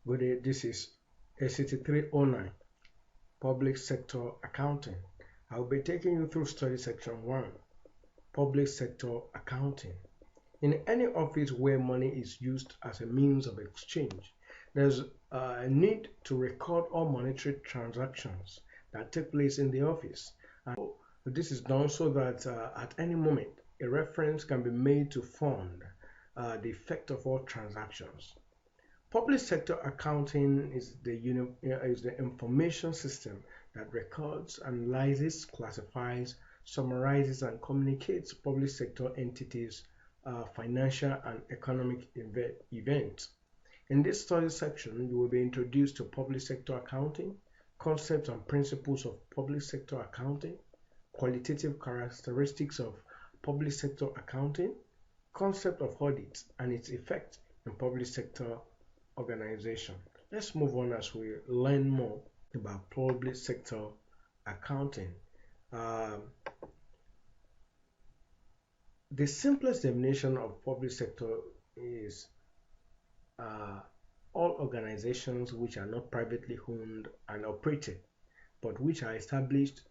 Good day, this is SCT-309, Public Sector Accounting. I will be taking you through study section 1, Public Sector Accounting. In any office where money is used as a means of exchange, there's a need to record all monetary transactions that take place in the office. And this is done so that at any moment, a reference can be made to fund the effect of all transactions. Public sector accounting is the information system that records, analyzes, classifies, summarizes, and communicates public sector entities' financial and economic events. In this study section, you will be introduced to public sector accounting, concepts and principles of public sector accounting, qualitative characteristics of public sector accounting, concept of audit and its effect in public sector organization. Let's move on as we learn more about public sector accounting. The simplest definition of public sector is all organizations which are not privately owned and operated, but which are established,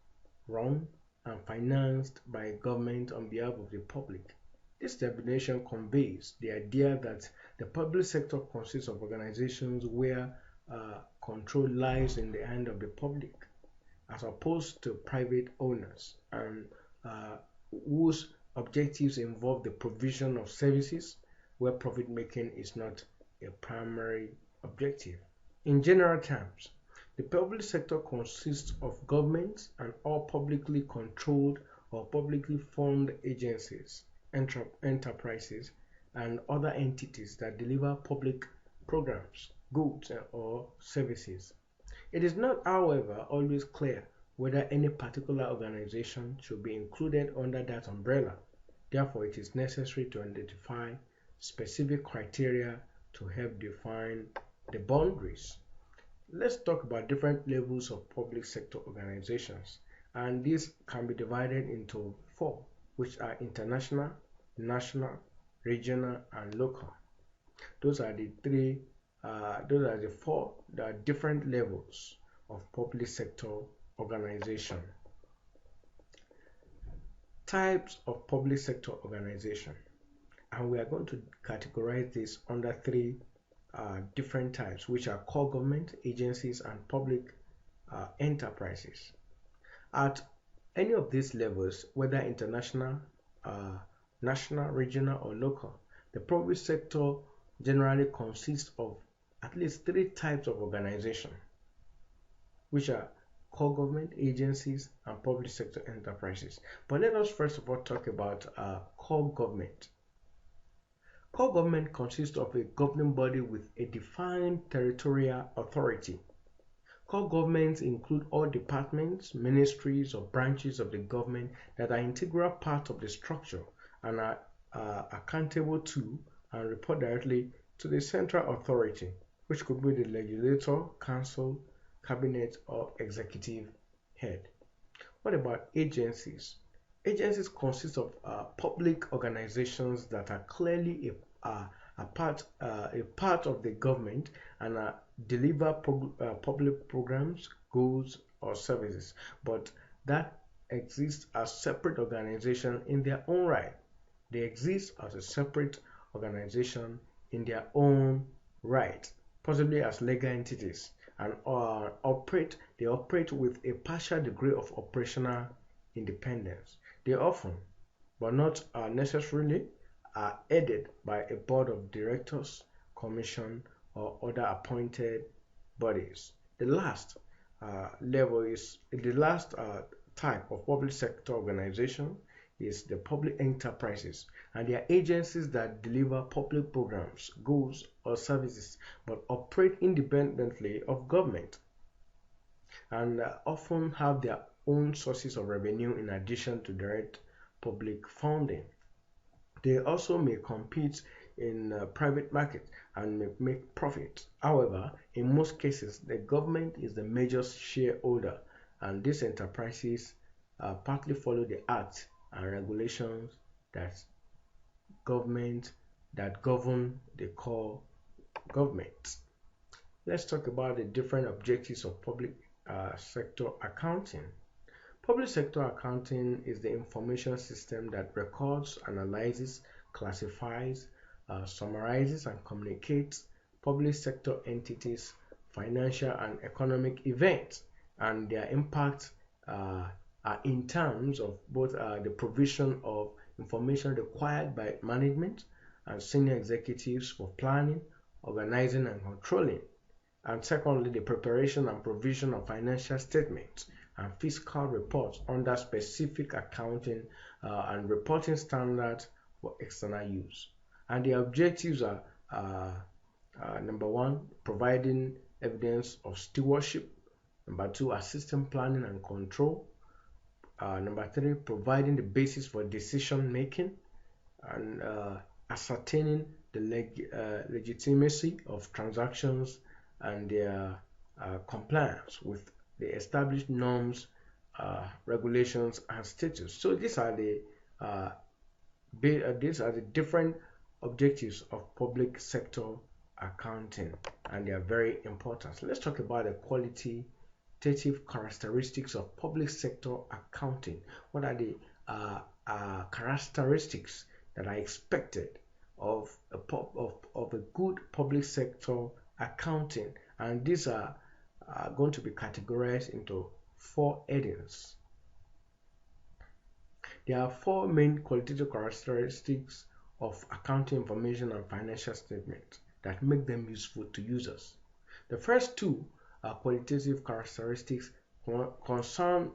run, and financed by government on behalf of the public. This definition conveys the idea that the public sector consists of organizations where control lies in the hand of the public, as opposed to private owners, and whose objectives involve the provision of services where profit making is not a primary objective. In general terms, the public sector consists of governments and all publicly controlled or publicly funded agencies, enterprises, and other entities that deliver public programs, goods, or services. It is not, however, always clear whether any particular organization should be included under that umbrella. Therefore, it is necessary to identify specific criteria to help define the boundaries. Let's talk about different levels of public sector organizations, and these can be divided into 4, which are international, national, regional, and local. Those are the 4 different levels of public sector organization. Types of public sector organization, and we are going to categorize this under 3 different types, which are core government agencies and public enterprises. At any of these levels, whether international, national, regional, or local, the public sector generally consists of at least 3 types of organization, which are core government agencies and public sector enterprises. But let us first of all talk about core government. Core government consists of a governing body with a defined territorial authority. Core governments include all departments, ministries, or branches of the government that are integral part of the structure and are accountable to and report directly to the central authority, which could be the legislature, council, cabinet, or executive head. What about agencies? Agencies consist of public organizations that are clearly a part of the government and deliver public programs, goods, or services, but that exist as separate organizations in their own right. They exist as a separate organization in their own right, possibly as legal entities, and they operate with a partial degree of operational independence. They often, but not necessarily, are aided by a board of directors, commission, or other appointed bodies. The last type of public sector organization is the public enterprises, and they are agencies that deliver public programs, goods, or services, but operate independently of government and often have their own sources of revenue in addition to direct public funding. They also may compete in private market and may make profit. However, in most cases, the government is the major shareholder, and these enterprises partly follow the acts and regulations that govern the core government. Let's talk about the different objectives of public sector accounting. Public sector accounting is the information system that records, analyzes, classifies, summarizes, and communicates public sector entities, financial and economic events, and their impact are in terms of both the provision of information required by management and senior executives for planning, organizing, and controlling. And secondly, the preparation and provision of financial statements and fiscal reports under specific accounting and reporting standards for external use. And the objectives are number one, providing evidence of stewardship. Number two, assisting planning and control. Number three, providing the basis for decision making and ascertaining the legitimacy of transactions and their compliance with the established norms, regulations, and statutes. So these are the different objectives of public sector accounting, and they are very important. So let's talk about the qualitative characteristics of public sector accounting. What are the characteristics that are expected of a good public sector accounting? And these are going to be categorized into 4 headings. There are 4 main qualitative characteristics of accounting information and financial statements that make them useful to users. The first 2 qualitative characteristics concern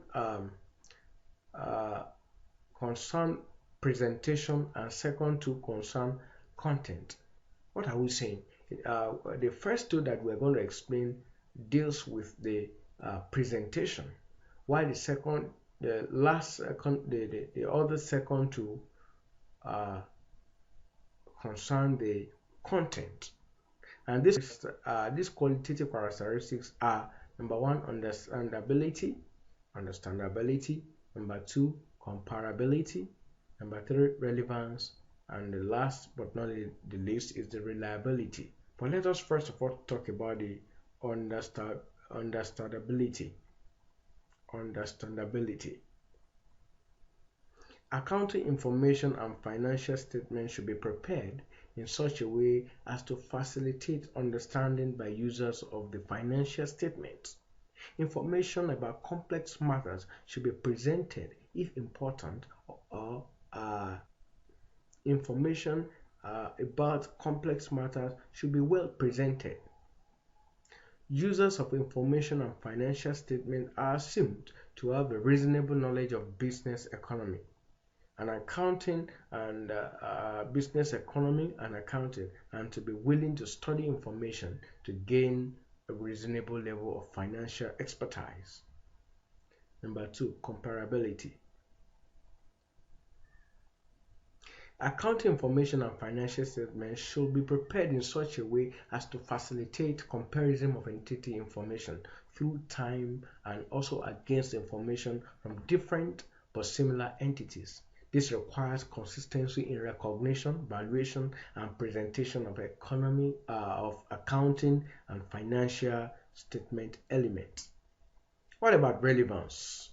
presentation, and second 2 concern content. What are we saying? The first 2 that we're going to explain deals with the presentation, while the other second 2 concern the content. And these qualitative characteristics are: number 1, understandability; number 2, comparability; number 3, relevance; and the last but not the least is the reliability. But let us first of all talk about the understandability. Accounting information and financial statements should be prepared in such a way as to facilitate understanding by users of the financial statements. Information about complex matters should be presented if important, or information about complex matters should be well presented. Users of information and financial statements are assumed to have a reasonable knowledge of business economy and accounting, and business economy and accounting, and to be willing to study information to gain a reasonable level of financial expertise. Number 2, comparability. Accounting information and financial statements should be prepared in such a way as to facilitate comparison of entity information through time and also against information from different but similar entities. This requires consistency in recognition, valuation, and presentation of accounting and financial statement elements. What about relevance?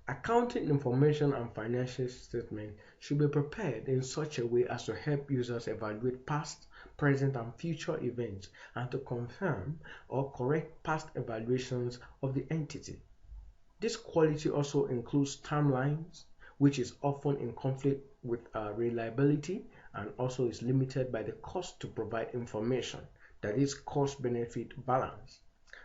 Accounting information and financial statements should be prepared in such a way as to help users evaluate past, present, and future events, and to confirm or correct past evaluations of the entity. This quality also includes timelines, which is often in conflict with reliability, and also is limited by the cost to provide information, that is, cost-benefit balance.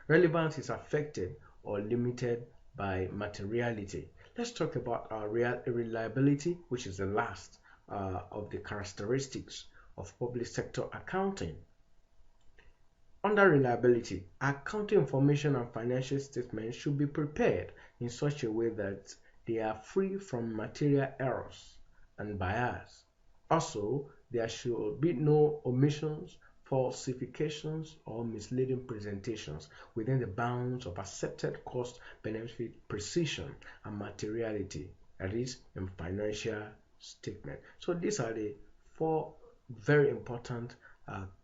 Relevance is affected or limited by materiality. Let's talk about reliability, which is the last of the characteristics of public sector accounting. Under reliability, accounting information and financial statements should be prepared in such a way that they are free from material errors and bias. Also, there should be no omissions, falsifications, or misleading presentations within the bounds of accepted cost benefit precision and materiality, that is, in financial statement. So these are the 4 very important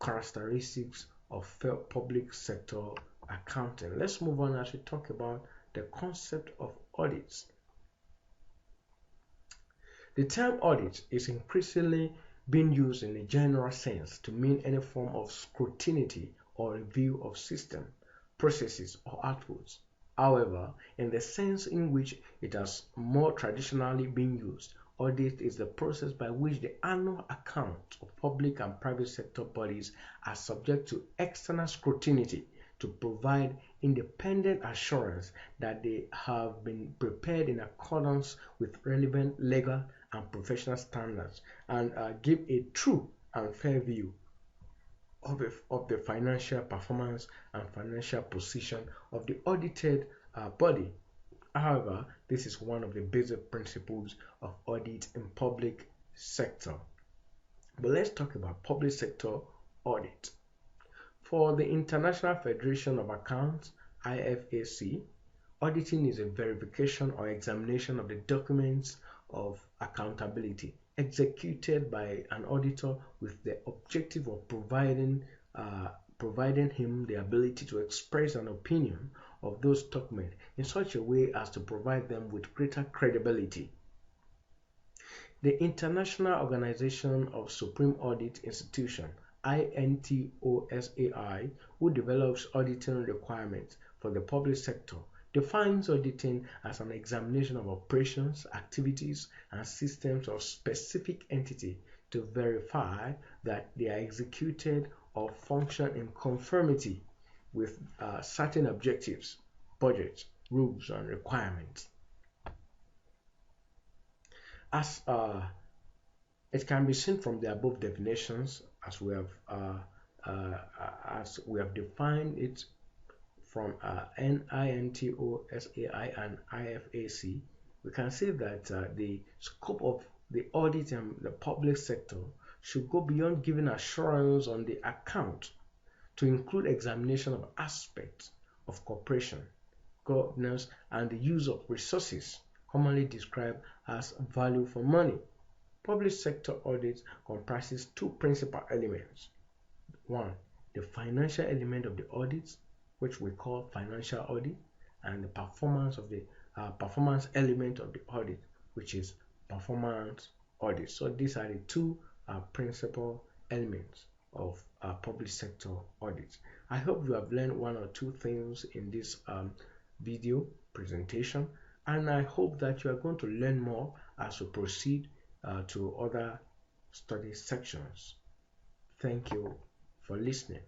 characteristics of public sector accounting. Let's move on as we talk about the concept of audits. The term audit is increasingly being used in a general sense to mean any form of scrutiny or review of system, processes, or outputs. However, in the sense in which it has more traditionally been used, audit is the process by which the annual accounts of public and private sector bodies are subject to external scrutiny to provide independent assurance that they have been prepared in accordance with relevant legal and professional standards and give a true and fair view of the financial performance and financial position of the audited body. However, this is one of the basic principles of audit in public sector. But let's talk about public sector audit. For the International Federation of Accounts, IFAC, auditing is a verification or examination of the documents of accountability executed by an auditor with the objective of providing him the ability to express an opinion of those documents in such a way as to provide them with greater credibility. The International Organization of Supreme Audit Institution, INTOSAI, who develops auditing requirements for the public sector, defines auditing as an examination of operations, activities, and systems of specific entity to verify that they are executed or function in conformity with certain objectives, budgets, rules, and requirements. As it can be seen from the above definitions, as we have defined it from NINTOSAI and IFAC, we can see that the scope of the audit in the public sector should go beyond giving assurance on the account to include examination of aspects of cooperation, governance, and the use of resources, commonly described as value for money. Public sector audit comprises two principal elements. One, the financial element of the audit, which we call financial audit, and the performance element of the audit, which is performance audit. So these are the two principal elements of public sector audit. I hope you have learned one or two things in this video presentation, and I hope that you are going to learn more as we proceed to other study sections. Thank you for listening.